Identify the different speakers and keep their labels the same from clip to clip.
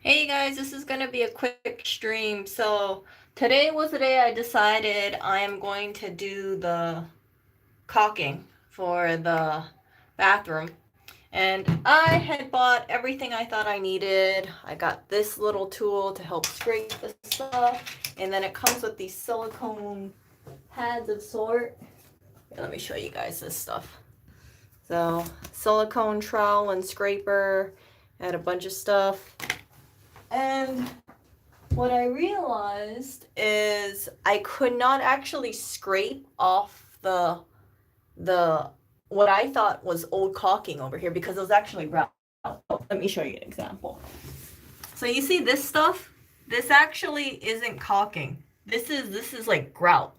Speaker 1: Hey you guys, this is gonna be a quick stream. So today was the day I decided I am going to do the caulking for the bathroom. And I had bought everything I thought I needed. I got this little tool to help scrape the stuff. And then it comes with these silicone pads of sort. Here, let me show you guys this stuff. So silicone trowel and scraper, and a bunch of stuff. And what I realized is I could not actually scrape off the what I thought was old caulking over here because it was actually grout. Let me show you an example. So you see this stuff? This actually isn't caulking. This is like grout.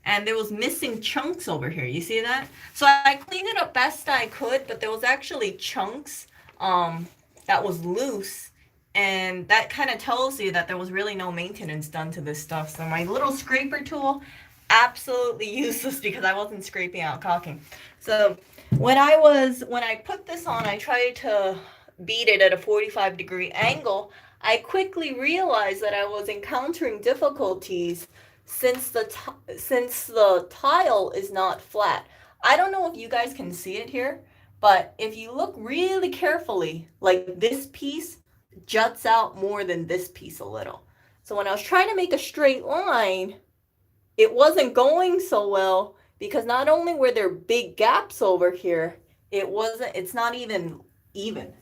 Speaker 1: And there was missing chunks over here. You see that? So I cleaned it up best I could, but there was actually chunks that was loose. And that kind of tells you that there was really no maintenance done to this stuff. So my little scraper tool, absolutely useless because I wasn't scraping out caulking. So when I put this on, I tried to beat it at a 45-degree angle. I quickly realized that I was encountering difficulties since the tile is not flat. I don't know if you guys can see it here, but if you look really carefully, like this piece juts out more than this piece a little. So when I was trying to make a straight line, it wasn't going so well because not only were there big gaps over here, it's not even.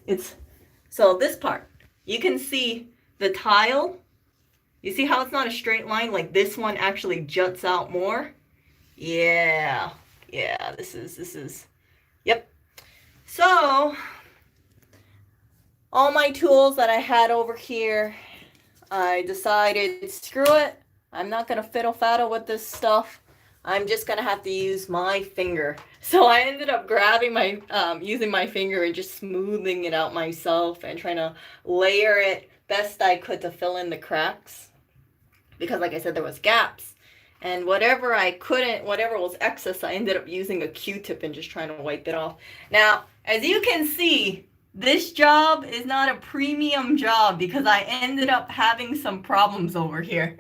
Speaker 1: So this part, you can see the tile. You see how it's not a straight line? Like this one actually juts out more. Yeah, this is, yep. So all my tools that I had over here, I decided, screw it. I'm not going to fiddle-faddle with this stuff. I'm just going to have to use my finger. So I ended up grabbing using my finger and just smoothing it out myself and trying to layer it best I could to fill in the cracks. Because like I said, there was gaps. And whatever was excess, I ended up using a Q-tip and just trying to wipe it off. Now, as you can see, this job is not a premium job because I ended up having some problems over here.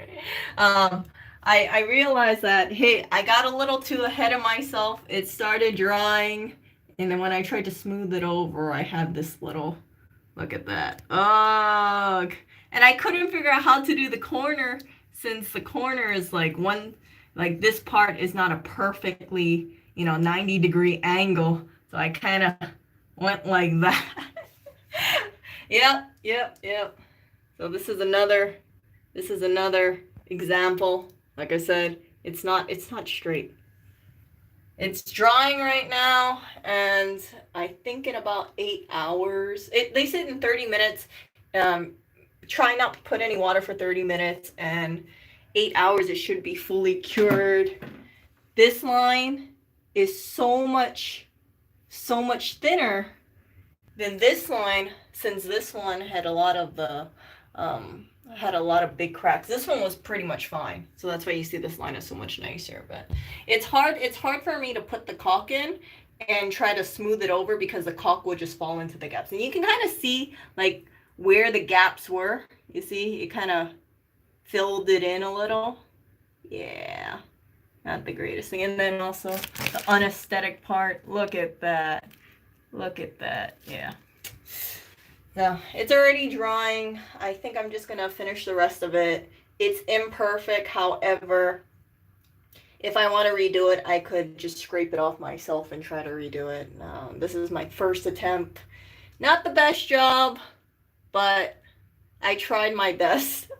Speaker 1: I realized that, hey, I got a little too ahead of myself. It started drying, and then when I tried to smooth it over, I had this little, look at that. Ugh. And I couldn't figure out how to do the corner since the corner is like this part is not a perfectly, 90-degree angle. So I kind of went like that. Yep. So this is another example. Like I said, it's not straight. It's drying right now, and I think in about 8 hours. They said in 30 minutes. Try not to put any water for 30 minutes, and 8 hours it should be fully cured. This line is so much thinner than this line, since this one had a lot of big cracks. This one was pretty much fine, so that's why you see this line is so much nicer. But it's hard for me to put the caulk in and try to smooth it over because the caulk will just fall into the gaps, and you can kind of see like where the gaps were. You see, it kind of filled it in a little. Yeah, not the greatest thing. And then also the unaesthetic part. Look at that. Yeah. So it's already drying. I think I'm just gonna finish the rest of it. It's imperfect, however, if I want to redo it, I could just scrape it off myself and try to redo it. This is my first attempt. Not the best job, but I tried my best.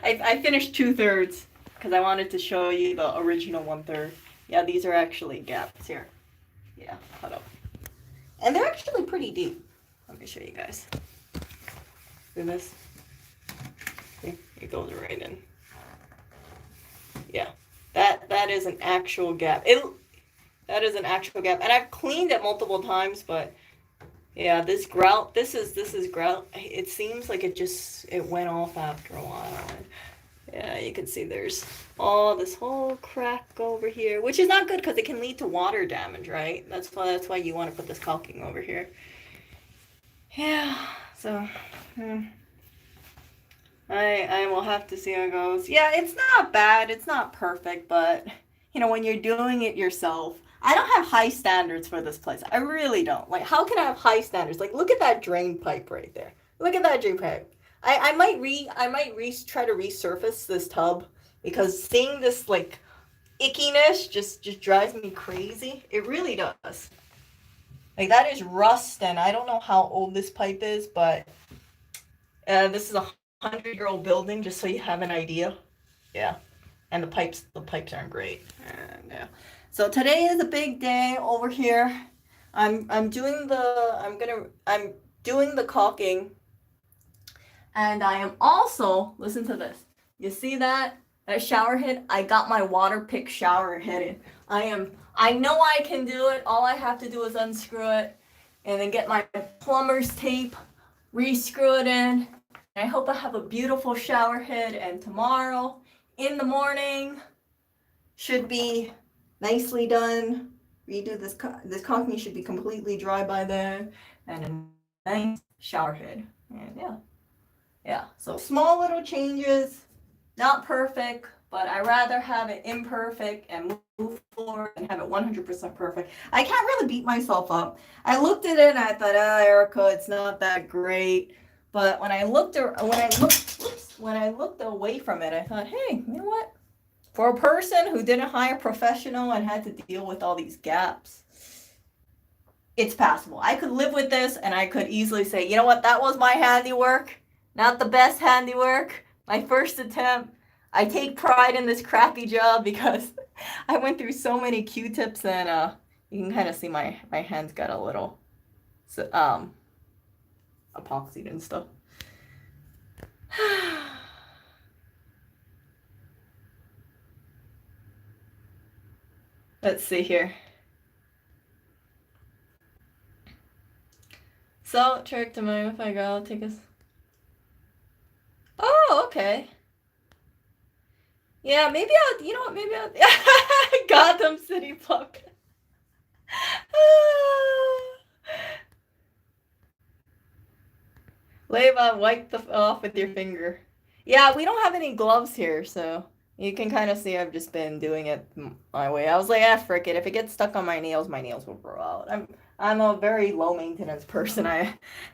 Speaker 1: I finished 2/3 because I wanted to show you the original 1/3. Yeah, these are actually gaps here. Yeah, hold up. And they're actually pretty deep. Let me show you guys. See this? See? It goes right in. Yeah, that is an actual gap. That is an actual gap, and I've cleaned it multiple times, but yeah, this grout. This is grout. It seems like it went off after a while. And yeah, you can see there's this whole crack over here, which is not good because it can lead to water damage, right? That's why you want to put this caulking over here. Yeah, so I will have to see how it goes. Yeah, it's not bad. It's not perfect, but you know, when you're doing it yourself, I don't have high standards for this place. I really don't. Like, how can I have high standards? Like, look at that drain pipe right there. Look at that drain pipe. I might try to resurface this tub because seeing this like ickiness just drives me crazy. It really does. Like that is rust, and I don't know how old this pipe is, but this is a 100-year-old building, just so you have an idea. Yeah, and the pipes aren't great. And, yeah. So today is a big day over here. I'm doing the caulking, and I am also, listen to this. You see that shower head? I got my water pick shower head in. I know I can do it. All I have to do is unscrew it and then get my plumber's tape, re-screw it in. I hope I have a beautiful shower head, and tomorrow in the morning should be nicely done. Redo this caulking should be completely dry by then, and a nice shower head. And yeah. So small little changes, not perfect, but I rather have it imperfect and move forward and have it 100% perfect. I can't really beat myself up. I looked at it and I thought, Erica, it's not that great. But when I looked away from it, I thought, hey, you know what? For a person who didn't hire a professional and had to deal with all these gaps, it's passable. I could live with this, and I could easily say, you know what? That was my handiwork. Not the best handiwork. My first attempt. I take pride in this crappy job because I went through so many Q-tips, and you can kind of see my hands got a little epoxied and stuff. Let's see here. So, trick to my if I go, I'll take us. Oh, okay. Yeah, maybe I'll, you know what, maybe I'll, Gotham City Puck. Leva, wipe off with your finger. Yeah, we don't have any gloves here, so you can kind of see I've just been doing it my way. I was like, frick it. If it gets stuck on my nails will grow out. I'm a very low maintenance person.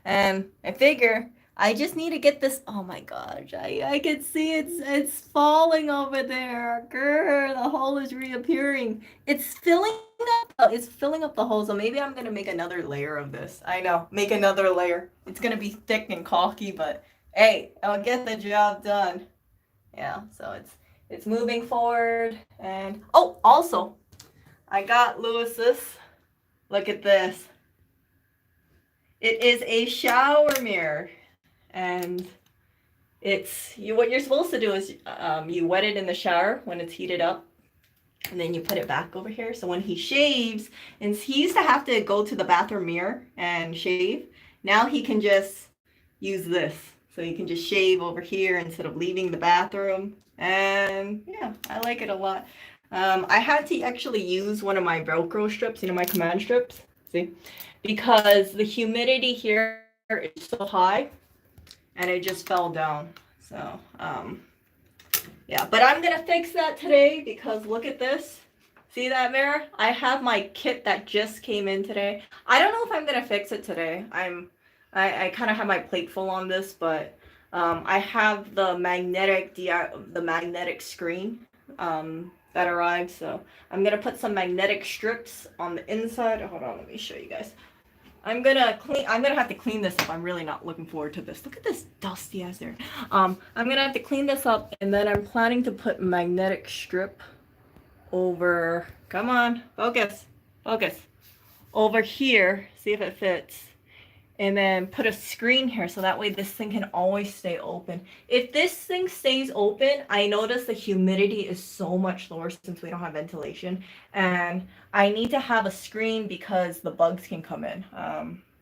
Speaker 1: And I figure I just need to get this. Oh my gosh, I can see it's falling over there. Grr, the hole is reappearing. It's filling up the hole. So maybe I'm gonna make another layer of this. I know, make another layer. It's gonna be thick and caulky, but hey, I'll get the job done. Yeah, so it's moving forward. And oh, also, I got Lewis's. Look at this. It is a shower mirror. And what you're supposed to do is you wet it in the shower when it's heated up, and then you put it back over here. So when he shaves, and he used to have to go to the bathroom mirror and shave, now he can just use this. So he can just shave over here instead of leaving the bathroom. And yeah, I like it a lot. I had to actually use one of my Velcro strips, my command strips, see, because the humidity here is so high. And it just fell down. So, yeah. But I'm going to fix that today because look at this. See that mirror? I have my kit that just came in today. I don't know if I'm going to fix it today. I kind of have my plate full on this, but I have the magnetic screen that arrived. So I'm going to put some magnetic strips on the inside. Hold on, let me show you guys. I'm gonna have to clean this up. I'm really not looking forward to this. Look at this dusty ass there. I'm gonna have to clean this up, and then I'm planning to put magnetic strip over. Come on, focus. Over here. See if it fits. And then put a screen here so that way this thing can always stay open. If this thing stays open, I notice the humidity is so much lower since we don't have ventilation. And I need to have a screen because the bugs can come in.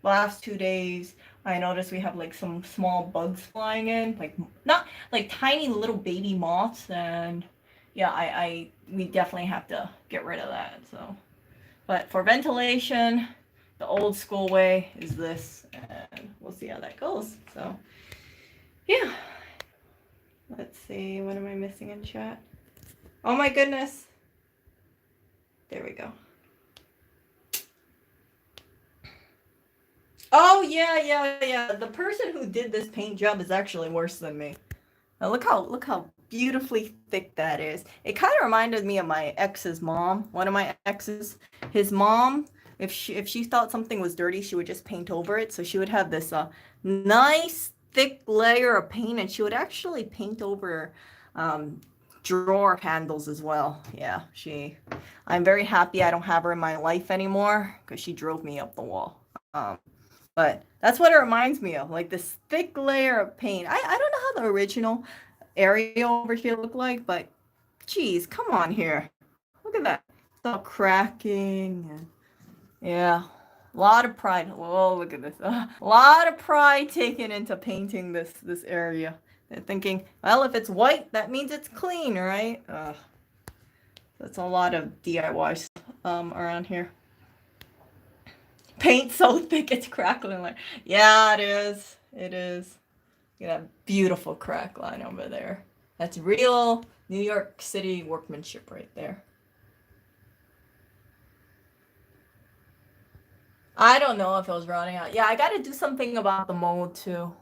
Speaker 1: Last 2 days, I noticed we have like some small bugs flying in, like not like tiny little baby moths. And yeah, we definitely have to get rid of that. So, but for ventilation, the old school way is this, and we'll see how that goes. So Yeah. Let's see, what am I missing in chat? Oh my goodness. There we go. Oh yeah. The person who did this paint job is actually worse than me. Now look how beautifully thick that is. It kind of reminded me of my ex's mom. One of my exes, his mom, if she thought something was dirty, she would just paint over it. So she would have this nice thick layer of paint, and she would actually paint over drawer handles as well. Yeah, I'm very happy I don't have her in my life anymore because she drove me up the wall. But that's what it reminds me of, like this thick layer of paint. I don't know how the original area over here looked like, but geez, come on here. Look at that. It's all cracking. Yeah, a lot of pride. Oh, look at this. A lot of pride taken into painting this area. They're thinking, well, if it's white, that means it's clean, right? That's a lot of DIY stuff around here. Paint so thick it's crackling. Like, yeah, it is. It is. Look at that beautiful crack line over there. That's real New York City workmanship right there. I don't know if it was rotting out. Yeah, I got to do something about the mold too.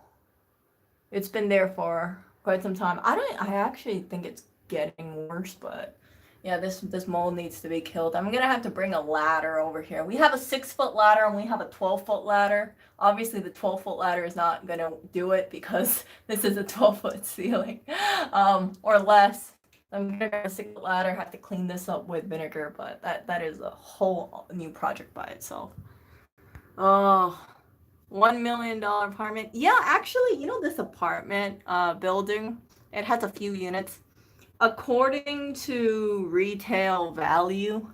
Speaker 1: It's been there for quite some time. I actually think it's getting worse, but yeah, this mold needs to be killed. I'm gonna have to bring a ladder over here. We have a 6-foot ladder and we have a 12-foot ladder. Obviously the 12-foot ladder is not gonna do it because this is a 12-foot ceiling, or less. I'm gonna grab a 6-foot ladder, have to clean this up with vinegar, but that is a whole new project by itself. Oh, $1 million apartment. Yeah, actually, you know this apartment building, it has a few units. According to retail value,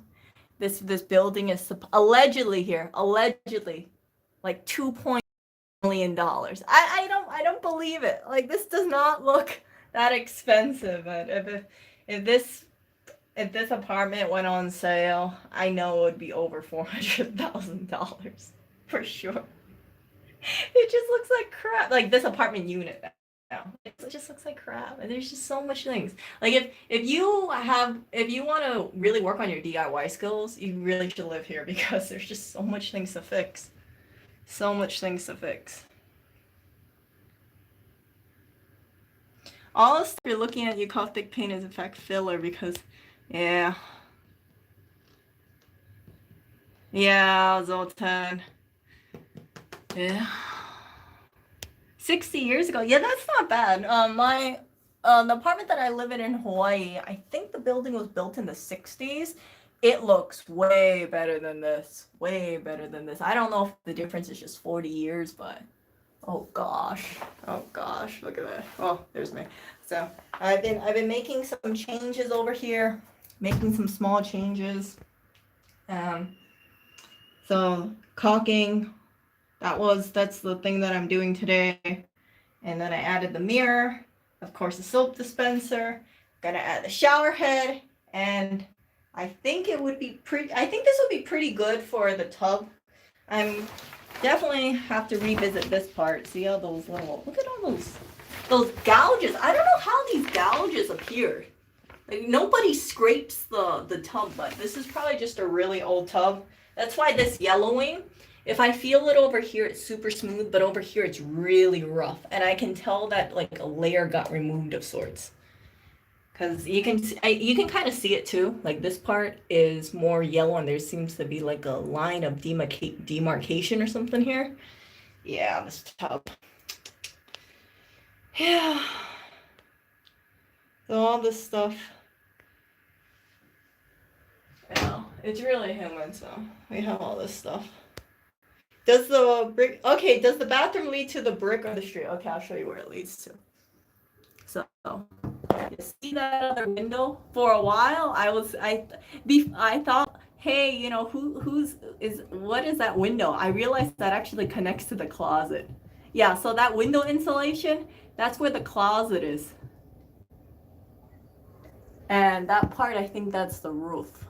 Speaker 1: this building is allegedly like $2 million. I don't believe it. Like, this does not look that expensive. If this apartment went on sale, I know it would be over $400,000 for sure. It just looks like crap. Like this apartment unit now. It just looks like crap. And there's just so much things. Like if you want to really work on your DIY skills, you really should live here because there's just so much things to fix. So much things to fix. All this you're looking at, you call thick paint is in fact filler because, yeah. Yeah, Zoltan. Yeah. 60 years ago. Yeah, that's not bad. The apartment that I live in Hawaii, I think the building was built in the 60s. It looks way better than this. Way better than this. I don't know if the difference is just 40 years, but oh gosh. Oh gosh, look at that. Oh, there's me. So, I've been making some changes over here, making some small changes. So caulking, that's the thing that I'm doing today. And then I added the mirror, of course the soap dispenser, gonna add the shower head, and I think this would be pretty good for the tub. I'm definitely have to revisit this part. See all those look at all those gouges. I don't know how these gouges appeared. Like nobody scrapes the tub, but this is probably just a really old tub. That's why this yellowing, if I feel it over here, it's super smooth, but over here it's really rough. And I can tell that like a layer got removed of sorts. Because you can kind of see it too. Like this part is more yellow and there seems to be like a line of demarcation or something here. Yeah, this tub. Yeah. So all this stuff. Yeah, it's really human, so we have all this stuff. Does the bathroom lead to the brick or the street? Okay, I'll show you where it leads to. So, you see that other window? For a while, I thought, hey, you know, what is that window? I realized that actually connects to the closet. Yeah, so that window insulation, that's where the closet is. And that part, I think that's the roof.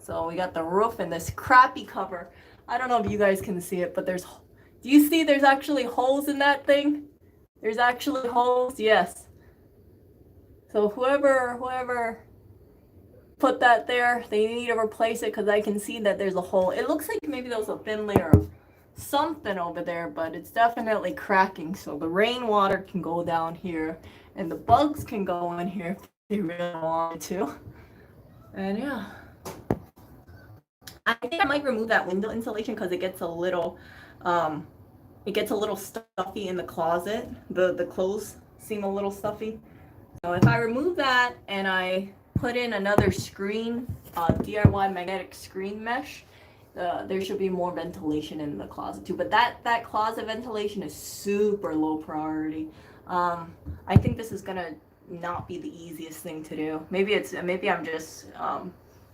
Speaker 1: So we got the roof and this crappy cover. I don't know if you guys can see it, but do you see there's actually holes in that thing? There's actually holes, yes. So whoever put that there, they need to replace it because I can see that there's a hole. It looks like maybe there was a thin layer of something over there, but it's definitely cracking. So the rainwater can go down here and the bugs can go in here if they really wanted to. And yeah. I think I might remove that window insulation because um, it gets a little stuffy in the closet. The clothes seem a little stuffy. So if I remove that and I put in another screen, DIY magnetic screen mesh, there should be more ventilation in the closet too. But that closet ventilation is super low priority. I think this is gonna not be the easiest thing to do. Maybe I'm just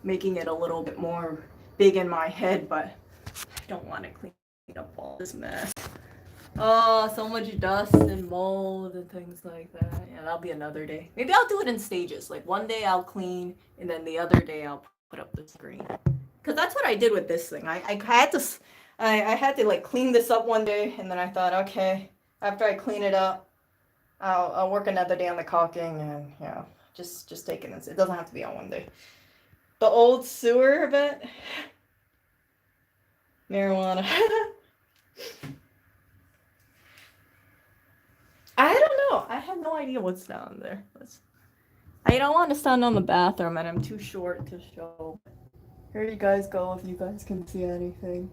Speaker 1: making it a little bit more big in my head, but I don't want to clean up all this mess. Oh, so much dust and mold and things like that. Yeah, that'll be another day. Maybe I'll do it in stages. Like one day I'll clean, and then the other day I'll put up the screen. Cause that's what I did with this thing. I had to like clean this up one day, and then I thought, okay, after I clean it up, I'll work another day on the caulking, and yeah, just taking this. It doesn't have to be on one day. The old sewer bit, marijuana. I don't know. I have no idea what's down there. I don't want to stand on the bathroom, and I'm too short to show. Here you guys go if you guys can see anything.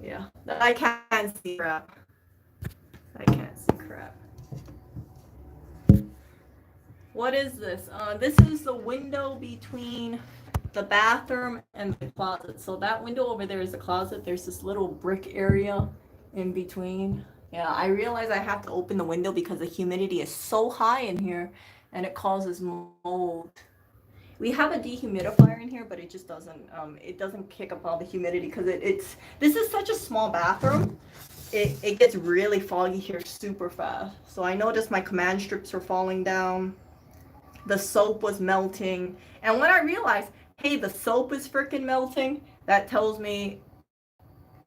Speaker 1: Yeah, I can't see crap. I can't see crap. What is this? This is the window between the bathroom and the closet. So that window over there is the closet. There's this little brick area in between. Yeah, I realize I have to open the window because the humidity is so high in here and it causes mold. We have a dehumidifier in here, but it just doesn't kick up all the humidity because this is such a small bathroom. It gets really foggy here super fast. So I noticed my command strips are falling down. The soap was melting. And when I realized, hey, the soap is freaking melting, that tells me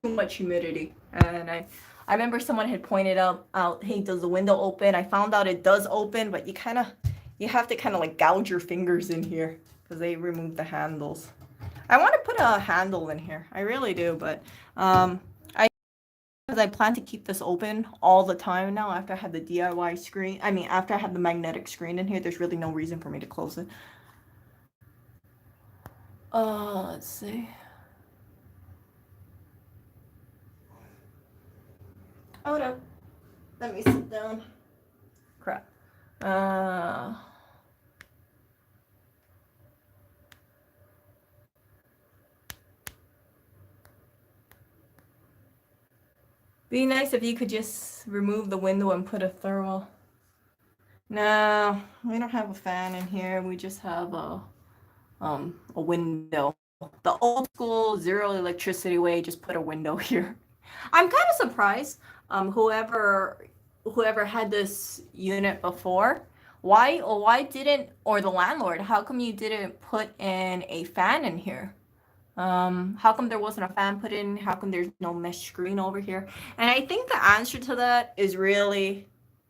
Speaker 1: too much humidity. And I remember someone had pointed out, hey, does the window open? I found out it does open, but you have to kind of like gouge your fingers in here because they removed the handles. I want to put a handle in here. I really do, but because I plan to keep this open all the time now after I have the DIY screen. I mean, after I have the magnetic screen in here, there's really no reason for me to close it. Let's see. Hold up. Let me sit down. Crap. Be nice if you could just remove the window and put a thermal. No, we don't have a fan in here. We just have a window. The old school zero electricity way, just put a window here. I'm kind of surprised. Whoever had this unit before, why didn't, or the landlord, how come you didn't put in a fan in here? How come there wasn't a fan put in? How come there's no mesh screen over here? And I think the answer to that is really,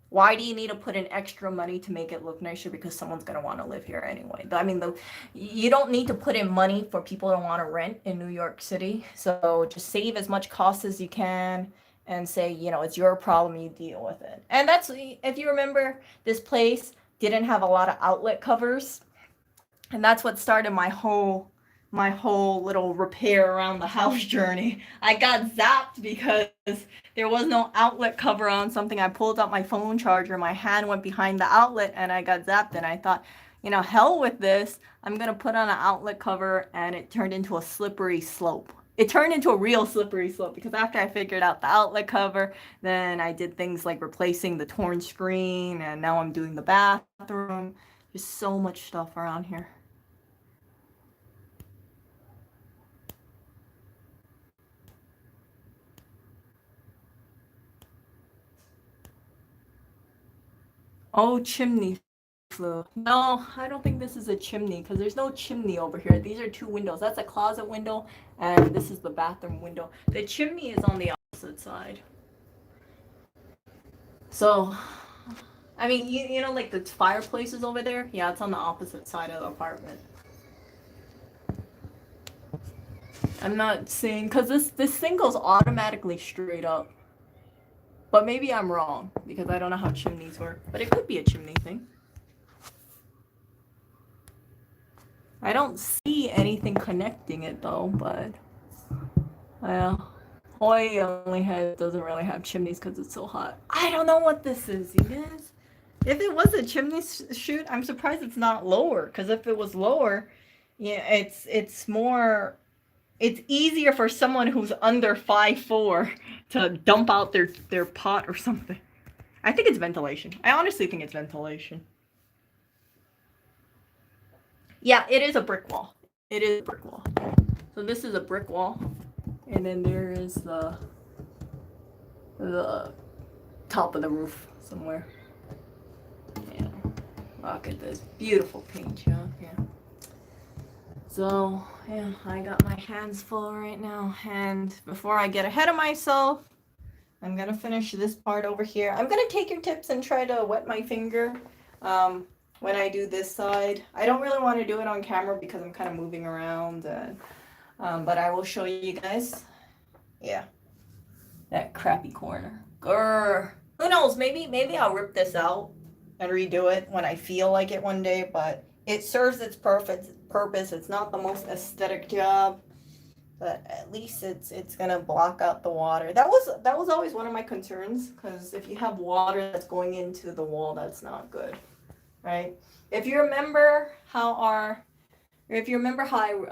Speaker 1: why do you need to put in extra money to make it look nicer? Because someone's going to want to live here anyway. I mean, you don't need to put in money for people to want to rent in New York City. So just save as much cost as you can and say, it's your problem, you deal with it. And that's, if you remember, this place didn't have a lot of outlet covers. And that's what started my whole little repair around the house journey. I got zapped because there was no outlet cover on something. I pulled out my phone charger, my hand went behind the outlet, and I got zapped. And I thought, hell with this. I'm going to put on an outlet cover, and it turned into a slippery slope. It turned into a real slippery slope because after I figured out the outlet cover, then I did things like replacing the torn screen, and now I'm doing the bathroom. There's so much stuff around here. Oh, chimney flue. No, I don't think this is a chimney because there's no chimney over here. These are two windows. That's a closet window, and this is the bathroom window. The chimney is on the opposite side. So, I mean, you know, like the fireplaces over there? Yeah, it's on the opposite side of the apartment. I'm not saying, because this thing goes automatically straight up. But maybe I'm wrong, because I don't know how chimneys work. But it could be a chimney thing. I don't see anything connecting it though, but yeah. Hawaii doesn't really have chimneys because it's so hot. I don't know what this is, you guys. If it was a chimney chute, I'm surprised it's not lower. Because if it was lower, yeah, it's easier for someone who's under 5'4" to dump out their pot or something. I think it's ventilation. I honestly think it's ventilation. Yeah, it is a brick wall. It is a brick wall. So this is a brick wall, and then there is the top of the roof somewhere. Yeah. Look at this beautiful paint job. Yeah. So yeah, I got my hands full right now, and before I get ahead of myself, I'm gonna finish this part over here. I'm gonna take your tips and try to wet my finger when I do this side. I don't really want to do it on camera because I'm kind of moving around, but I will show you guys. Yeah, that crappy corner. Grr. Who knows? Maybe I'll rip this out and redo it when I feel like it one day. But it serves its purpose. It's not the most aesthetic job, but at least it's gonna block out the water. That was always one of my concerns, because if you have water that's going into the wall, that's not good, right? If you remember how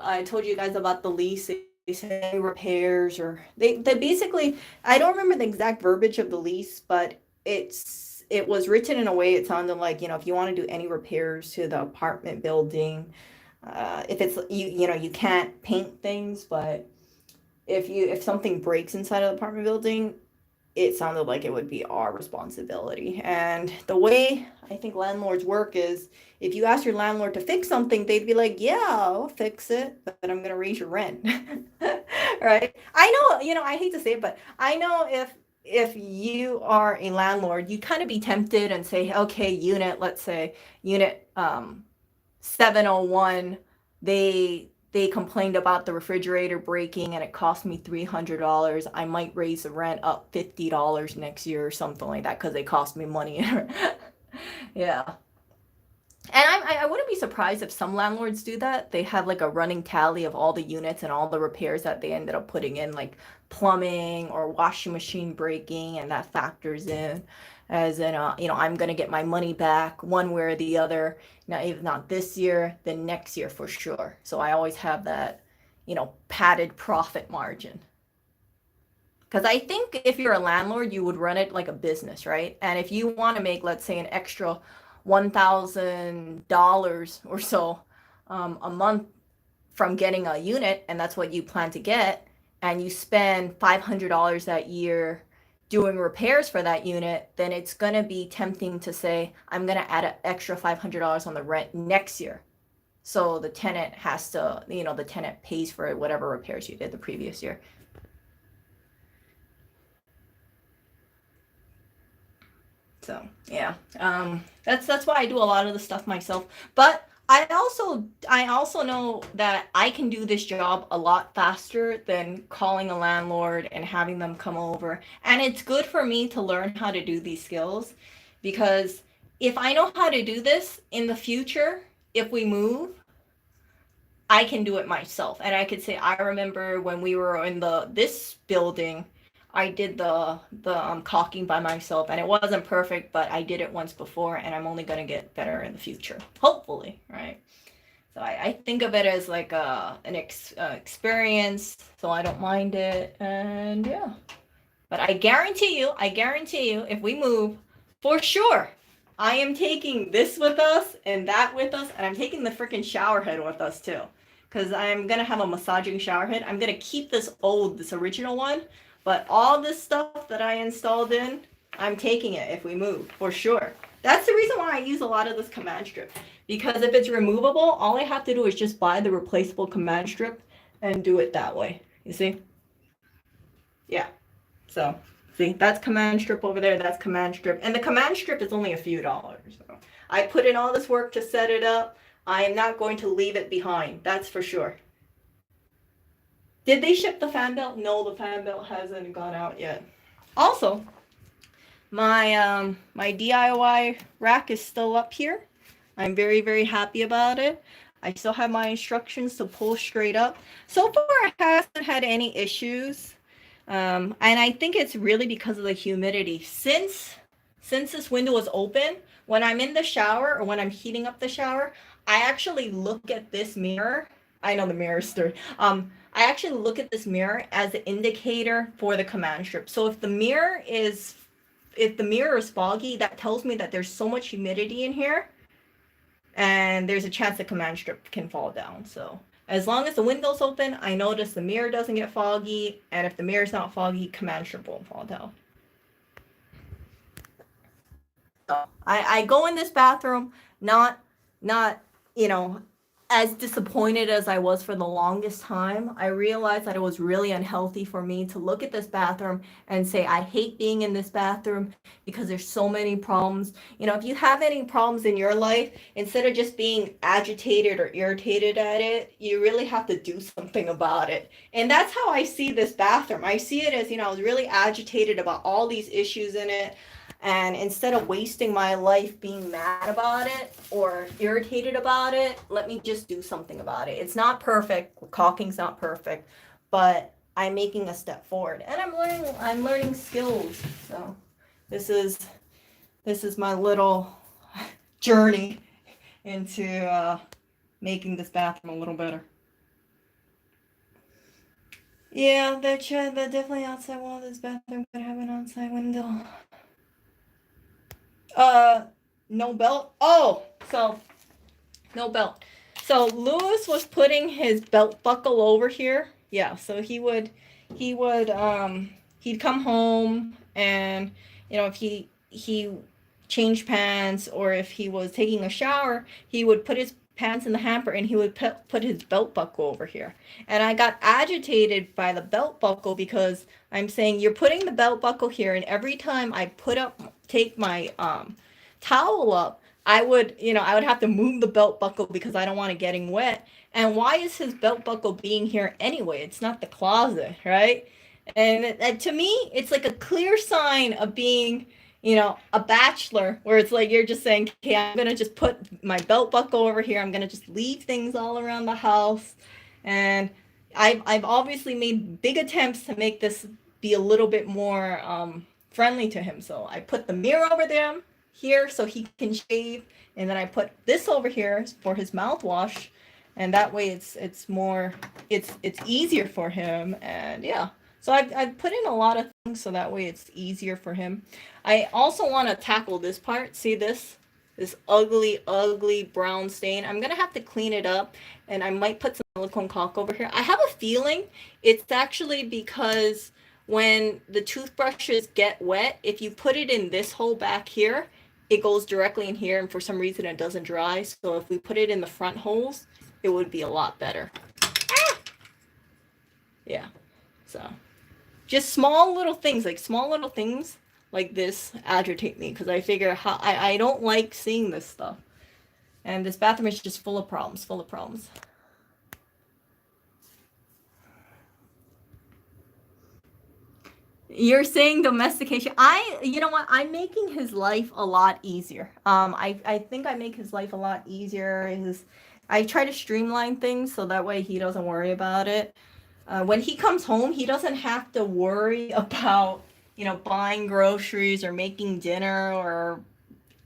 Speaker 1: I told you guys about the lease, they say repairs, or they basically, I don't remember the exact verbiage of the lease, but it was written in a way it sounded like, if you want to do any repairs to the apartment building, if it's you can't paint things, but if something breaks inside of the apartment building, it sounded like it would be our responsibility. And the way I think landlords work is, if you ask your landlord to fix something, they'd be like, yeah, I'll fix it, but I'm going to raise your rent. Right? I know, I hate to say it, but I know if you are a landlord, you kind of be tempted and say, okay, let's say unit 701, they complained about the refrigerator breaking and it cost me $300. I might raise the rent up $50 next year or something like that, because they cost me money. Yeah. And I wouldn't be surprised if some landlords do that. They have like a running tally of all the units and all the repairs that they ended up putting in, like plumbing or washing machine breaking, and that factors in as in, I'm going to get my money back one way or the other. Now, if not this year, then next year for sure. So I always have that, padded profit margin. Because I think if you're a landlord, you would run it like a business, right? And if you want to make, let's say, an extra $1,000 or so a month from getting a unit, and that's what you plan to get, and you spend $500 that year doing repairs for that unit, then it's going to be tempting to say, I'm going to add an extra $500 on the rent next year. So the tenant has to, the tenant pays for whatever repairs you did the previous year. So yeah, that's why I do a lot of the stuff myself. But I also know that I can do this job a lot faster than calling a landlord and having them come over. And it's good for me to learn how to do these skills, because if I know how to do this in the future, if we move, I can do it myself. And I could say, I remember when we were in this building, I did the caulking by myself, and it wasn't perfect, but I did it once before, and I'm only going to get better in the future, hopefully, right? So I think of it as like an experience, so I don't mind it, and yeah. But I guarantee you, if we move, for sure, I am taking this with us and that with us, and I'm taking the freaking shower head with us too, because I'm going to have a massaging shower head. I'm going to keep this original one, but all this stuff that I installed in, I'm taking it if we move, for sure. That's the reason why I use a lot of this command strip. Because if it's removable, all I have to do is just buy the replaceable command strip and do it that way. You see? Yeah. So See, that's command strip over there. That's command strip. And the command strip is only a few dollars. So I put in all this work to set it up. I am not going to leave it behind. That's for sure. Did they ship the fan belt? No, the fan belt hasn't gone out yet. Also, my DIY rack is still up here. I'm very, very happy about it. I still have my instructions to pull straight up. So far, I haven't had any issues. And I think it's really because of the humidity. Since this window is open, when I'm in the shower or when I'm heating up the shower, I actually look at this mirror. I know the mirror's dirty. I actually look at this mirror as an indicator for the command strip. So if the mirror is foggy, that tells me that there's so much humidity in here, and there's a chance the command strip can fall down. So as long as the window's open, I notice the mirror doesn't get foggy, and if the mirror's not foggy, command strip won't fall down. So I go in this bathroom not as disappointed as I was for the longest time. I realized that it was really unhealthy for me to look at this bathroom and say, I hate being in this bathroom because there's so many problems. If you have any problems in your life, instead of just being agitated or irritated at it, you really have to do something about it. And that's how I see this bathroom. I see it as, I was really agitated about all these issues in it. And instead of wasting my life being mad about it or irritated about it, let me just do something about it. It's not perfect. Caulking's not perfect, but I'm making a step forward, and I'm learning skills. So this is my little journey into making this bathroom a little better. Yeah, the definitely outside wall of this bathroom could have an outside window. No belt. Oh, so no belt. So Lewis was putting his belt buckle over here. Yeah, so he'd come home, and if he changed pants, or if he was taking a shower, he would put his pants in the hamper, and he would put his belt buckle over here. And I got agitated by the belt buckle because I'm saying, you're putting the belt buckle here, and every time I take my towel up, I would have to move the belt buckle because I don't want it getting wet. And why is his belt buckle being here anyway? It's not the closet, right? And to me, it's like a clear sign of being, a bachelor, where it's like you're just saying, okay, I'm gonna just put my belt buckle over here. I'm gonna just leave things all around the house. And I've obviously made big attempts to make this be a little bit more friendly to him. So I put the mirror over there here so he can shave, and then I put this over here for his mouthwash, and that way it's easier for him. And yeah, so I've put in a lot of things so that way it's easier for him. I also want to tackle this part. See this ugly brown stain. I'm gonna have to clean it up, and I might put some silicone caulk over here. I have a feeling it's actually because when the toothbrushes get wet, if you put it in this hole back here, it goes directly in here, and for some reason it doesn't dry. So if we put it in the front holes, it would be a lot better. Yeah, so just small little things like this agitate me, because I figure I don't like seeing this stuff, and this bathroom is just full of problems. You're saying domestication. You know what? I'm making his life a lot easier. I think I make his life a lot easier. I try to streamline things so that way he doesn't worry about it. When he comes home, he doesn't have to worry about, buying groceries or making dinner, or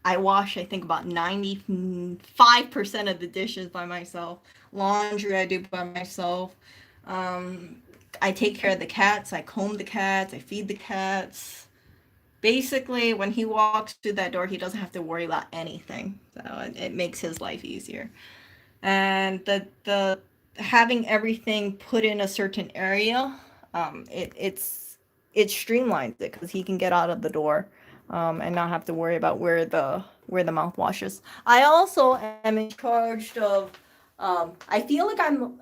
Speaker 1: I wash, I think, about 95% of the dishes by myself. Laundry I do by myself. I take care of the cats. I comb the cats. I feed the cats. Basically, when he walks through that door, he doesn't have to worry about anything. So it makes his life easier. And the having everything put in a certain area, it streamlines it, because he can get out of the door and not have to worry about where the mouthwash is. I also am in charge of. I feel like I'm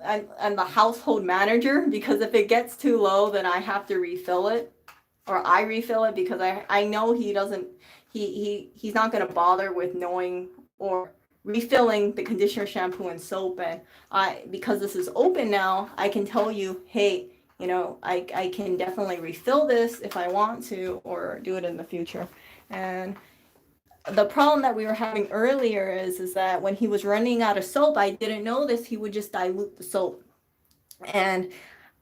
Speaker 1: the household manager, because if it gets too low, then I have to refill it. or I refill it because I know he doesn't he's not going to bother with knowing or refilling the conditioner, shampoo, and soap. And I, because this is open now, I can tell you, hey, you know, I can definitely refill this if I want to, or do it in the future. And the problem that we were having earlier is that when he was running out of soap, I didn't know this, he would just dilute the soap. And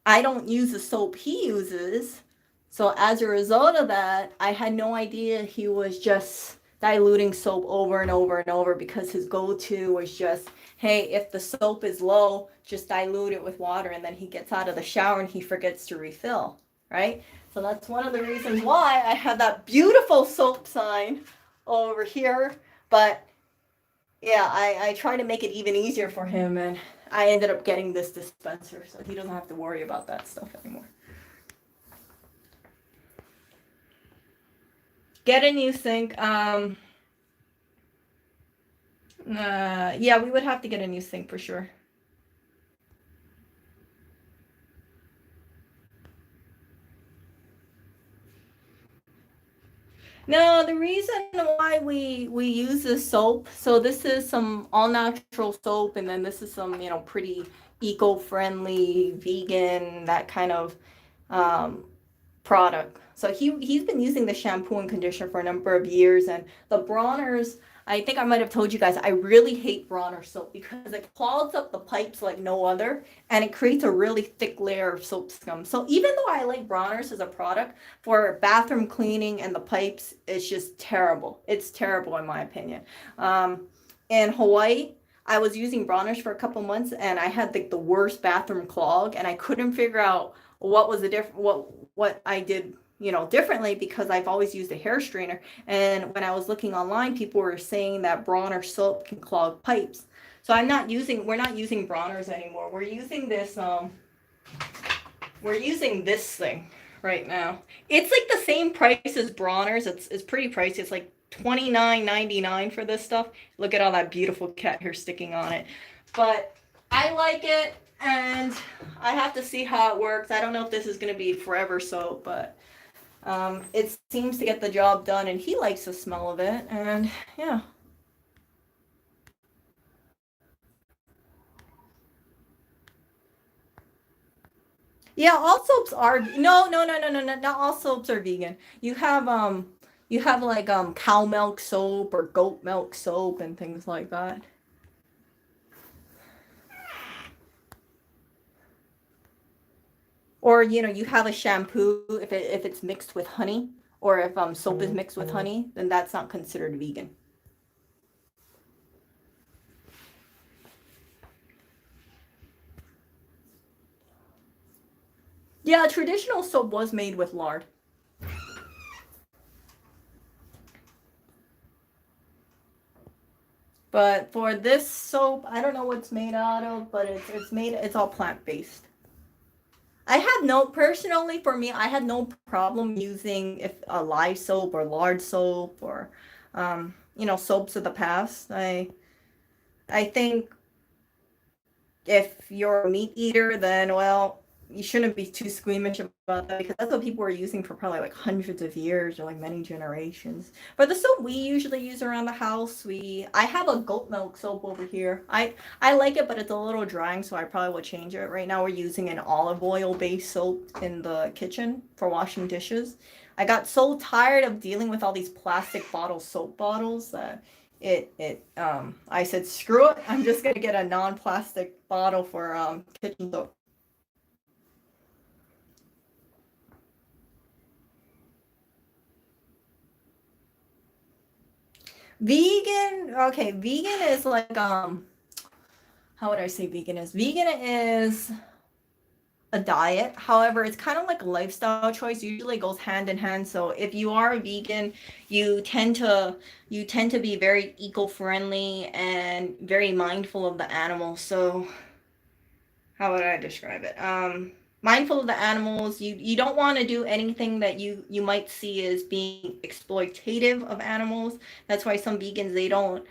Speaker 1: I don't use the soap he uses. So as a result of that, I had no idea he was just diluting soap over and over and over, because his go-to was just, hey, if the soap is low, just dilute it with water, and then he gets out of the shower and he forgets to refill, right? So that's one of the reasons why I have that beautiful soap sign over here. But yeah, I try to make it even easier for him, and I ended up getting this dispenser, so he doesn't have to worry about that stuff anymore. Get a new sink. Yeah, we would have to get a new sink for sure. No, the reason why we use this soap, so this is some all natural soap, and then this is some, you know, pretty eco-friendly, vegan, that kind of um, product. So he's been using the shampoo and conditioner for a number of years, and the Bronner's. I think I might have told you guys I really hate Bronner soap because it clogs up the pipes like no other, and it creates a really thick layer of soap scum. So even though I like Bronner's as a product for bathroom cleaning and the pipes, it's just terrible. It's terrible in my opinion. In Hawaii, I was using Bronner's for a couple months, and I had the worst bathroom clog, and I couldn't figure out what was the different what I did, you know, differently, because I've always used a hair strainer. And when I was looking online, people were saying that Bronner soap can clog pipes. So we're not using Bronner's anymore. We're using this thing right now. It's like the same price as Bronner's. It's pretty pricey. It's like $29.99 for this stuff. Look at all that beautiful cat hair sticking on it. But I like it, and I have to see how it works. I don't know if this is going to be forever soap, but it seems to get the job done, and he likes the smell of it. And yeah. Yeah, all soaps are no, not all soaps are vegan. You have like cow milk soap or goat milk soap and things like that. Or you know, you have a shampoo, if it's mixed with honey, or if soap is mixed with honey, then that's not considered vegan. Yeah, traditional soap was made with lard. But for this soap, I don't know what it's made out of, but it's all plant based. I had no personally for me, I had no problem using if a live soap or lard soap or you know, soaps of the past. I think if you're a meat eater, then well, you shouldn't be too squeamish about that, because that's what people were using for probably like hundreds of years or like many generations. But the soap we usually use around the house, we I have a goat milk soap over here. I like it, but it's a little drying, so I probably will change it. Right now we're using an olive oil based soap in the kitchen for washing dishes. I got so tired of dealing with all these plastic bottle soap bottles that I said screw it, I'm just gonna get a non-plastic bottle for kitchen soap. Vegan, okay, vegan is like how would I say vegan is? Vegan is a diet. However, it's kind of like a lifestyle choice. Usually goes hand in hand. So if you are a vegan, you tend to you tend to be very eco-friendly and very mindful of the animals. So how would I describe it? Mindful of the animals. You don't want to do anything that you might see as being exploitative of animals. That's why some vegans, they don't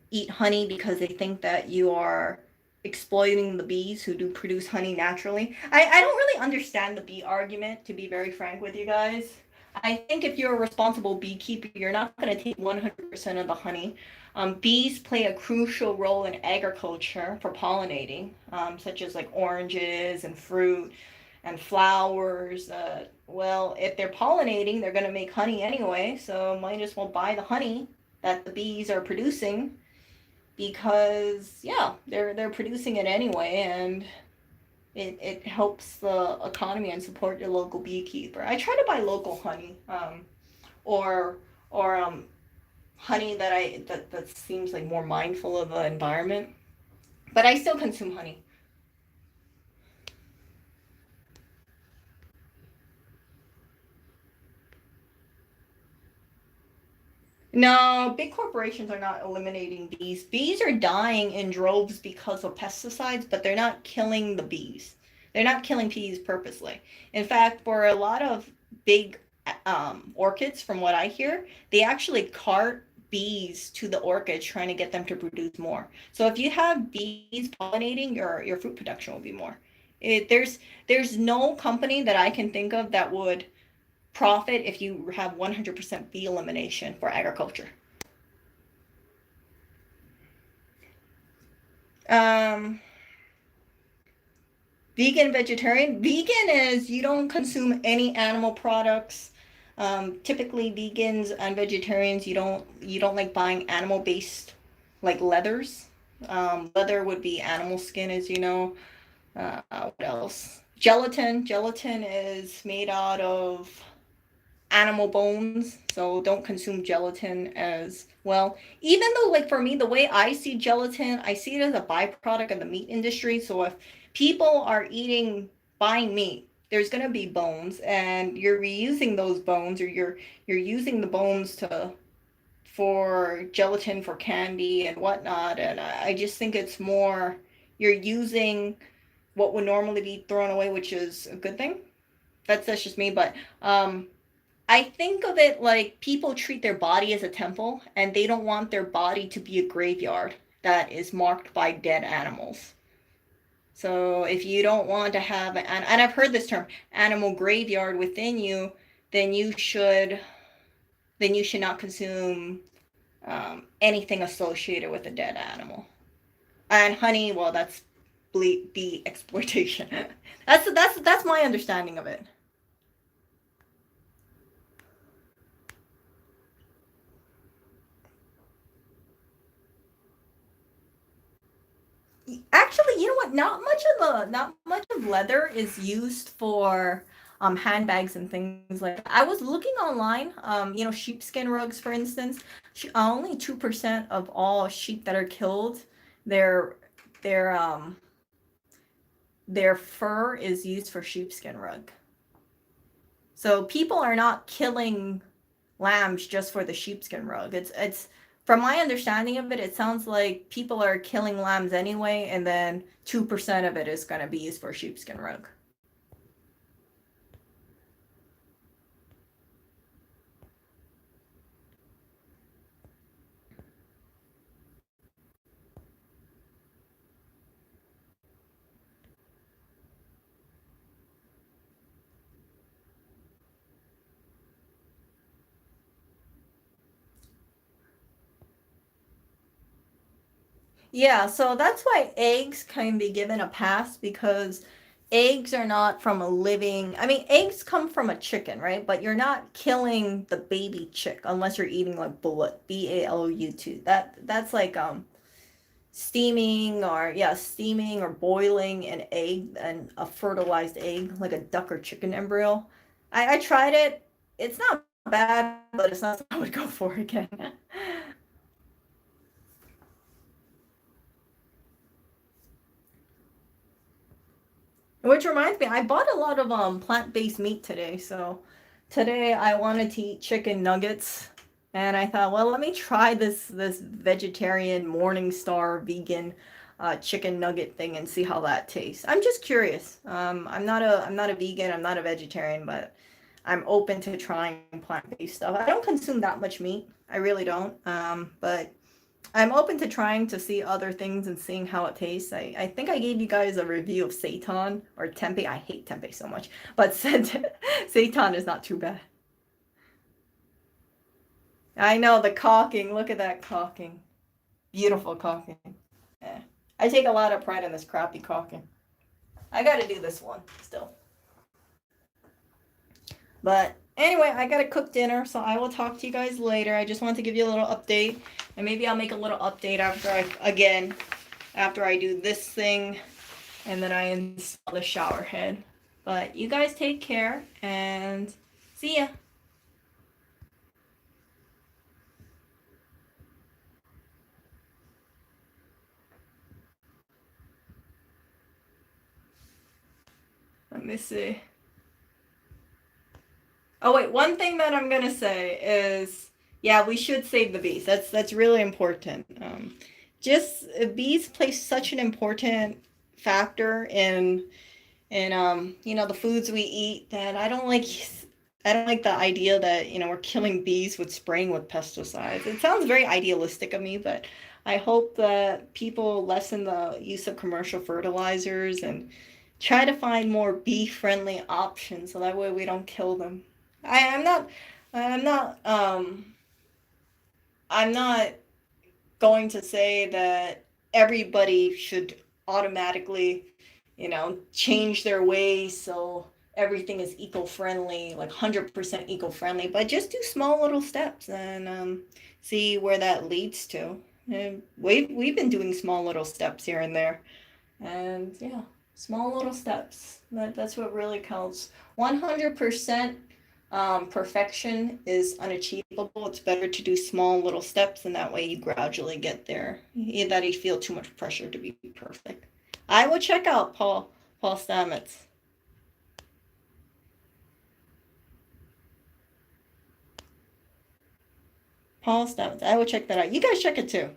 Speaker 1: eat honey, because they think that you are exploiting the bees who do produce honey naturally. I don't really understand the bee argument, to be very frank with you guys. I think if you're a responsible beekeeper, you're not going to take 100% of the honey. Bees play a crucial role in agriculture for pollinating, such as like oranges and fruit and flowers. Well, if they're pollinating, they're going to make honey anyway, so might as well buy the honey that the bees are producing because yeah, they're producing it anyway, and it helps the economy and support your local beekeeper. I try to buy local honey, or honey that seems like more mindful of the environment, but I still consume honey. No, big corporations are not eliminating bees. Bees are dying in droves because of pesticides, but they're not killing the bees. They're not killing bees purposely. In fact, for a lot of big orchids, from what I hear, they actually cart bees to the orchids trying to get them to produce more. So if you have bees pollinating, your fruit production will be more. There's no company that I can think of that would profit if you have 100% bee elimination for agriculture. Um, Vegan, vegetarian. Vegan is you don't consume any animal products. Typically, vegans and vegetarians you don't like buying animal based like leathers. Leather would be animal skin, as you know. What else? Gelatin. Gelatin is made out of animal bones, so don't consume gelatin as well. Even though, like for me, the way I see gelatin, I see it as a byproduct of the meat industry. So if people are buying meat, there's gonna be bones, and you're reusing those bones, or you're using the bones to for gelatin for candy and whatnot. And I just think it's more you're using what would normally be thrown away, which is a good thing. That's just me, but I think of it like people treat their body as a temple, and they don't want their body to be a graveyard that is marked by dead animals. So if you don't want to have and I've heard this term, animal graveyard within you, then you should not consume anything associated with a dead animal. And honey, well, that's bee exploitation. That's my understanding of it. Actually, you know what? Not much of leather is used for handbags and things like that. I was looking online, sheepskin rugs, for instance. Only 2% of all sheep that are killed, their their um their fur is used for sheepskin rug. So people are not killing lambs just for the sheepskin rug. It's from my understanding of it, it sounds like people are killing lambs anyway, and then 2% of it is going to be used for sheepskin rug. Yeah, so that's why eggs can be given a pass because eggs are not from a living. I mean, eggs come from a chicken, right? But you're not killing the baby chick unless you're eating like bullet, BALOU2. That's like steaming or boiling an egg and a fertilized egg, like a duck or chicken embryo. I tried it. It's not bad, but it's not something I would go for again. Which reminds me, I bought a lot of plant-based meat today. So today I wanted to eat chicken nuggets, and I thought, well, let me try this vegetarian Morningstar vegan chicken nugget thing and see how that tastes. I'm just curious. I'm not a vegan. I'm not a vegetarian, but I'm open to trying plant-based stuff. I don't consume that much meat. I really don't. But I'm open to trying to see other things and seeing how it tastes. I think I gave you guys a review of seitan or tempeh. I hate tempeh so much, but seitan is not too bad. I know the caulking. Look at that caulking. Beautiful caulking. Yeah. I take a lot of pride in this crappy caulking. I got to do this one still. But anyway, I gotta cook dinner, so I will talk to you guys later. I just wanted to give you a little update, and maybe I'll make a little update after I do this thing, and then I install the shower head. But you guys take care, and see ya. Let me see. Oh wait, one thing that I'm gonna say is, yeah, we should save the bees. That's really important. Just bees play such an important factor in the foods we eat that I don't like the idea that we're killing bees with spraying with pesticides. It sounds very idealistic of me, but I hope that people lessen the use of commercial fertilizers and try to find more bee friendly options so that way we don't kill them. I'm not I'm not I'm not going to say that everybody should automatically, change their ways so everything is eco-friendly, like 100% eco-friendly, but just do small little steps and see where that leads to. And we've been doing small little steps here and there, and yeah, small little steps. That's what really counts. 100% perfection is unachievable. It's better to do small little steps, and that way you gradually get there. That you feel too much pressure to be perfect. I will check out Paul Stamets. Paul Stamets. I will check that out. You guys check it too.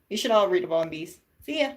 Speaker 1: You should all read about bees. See ya.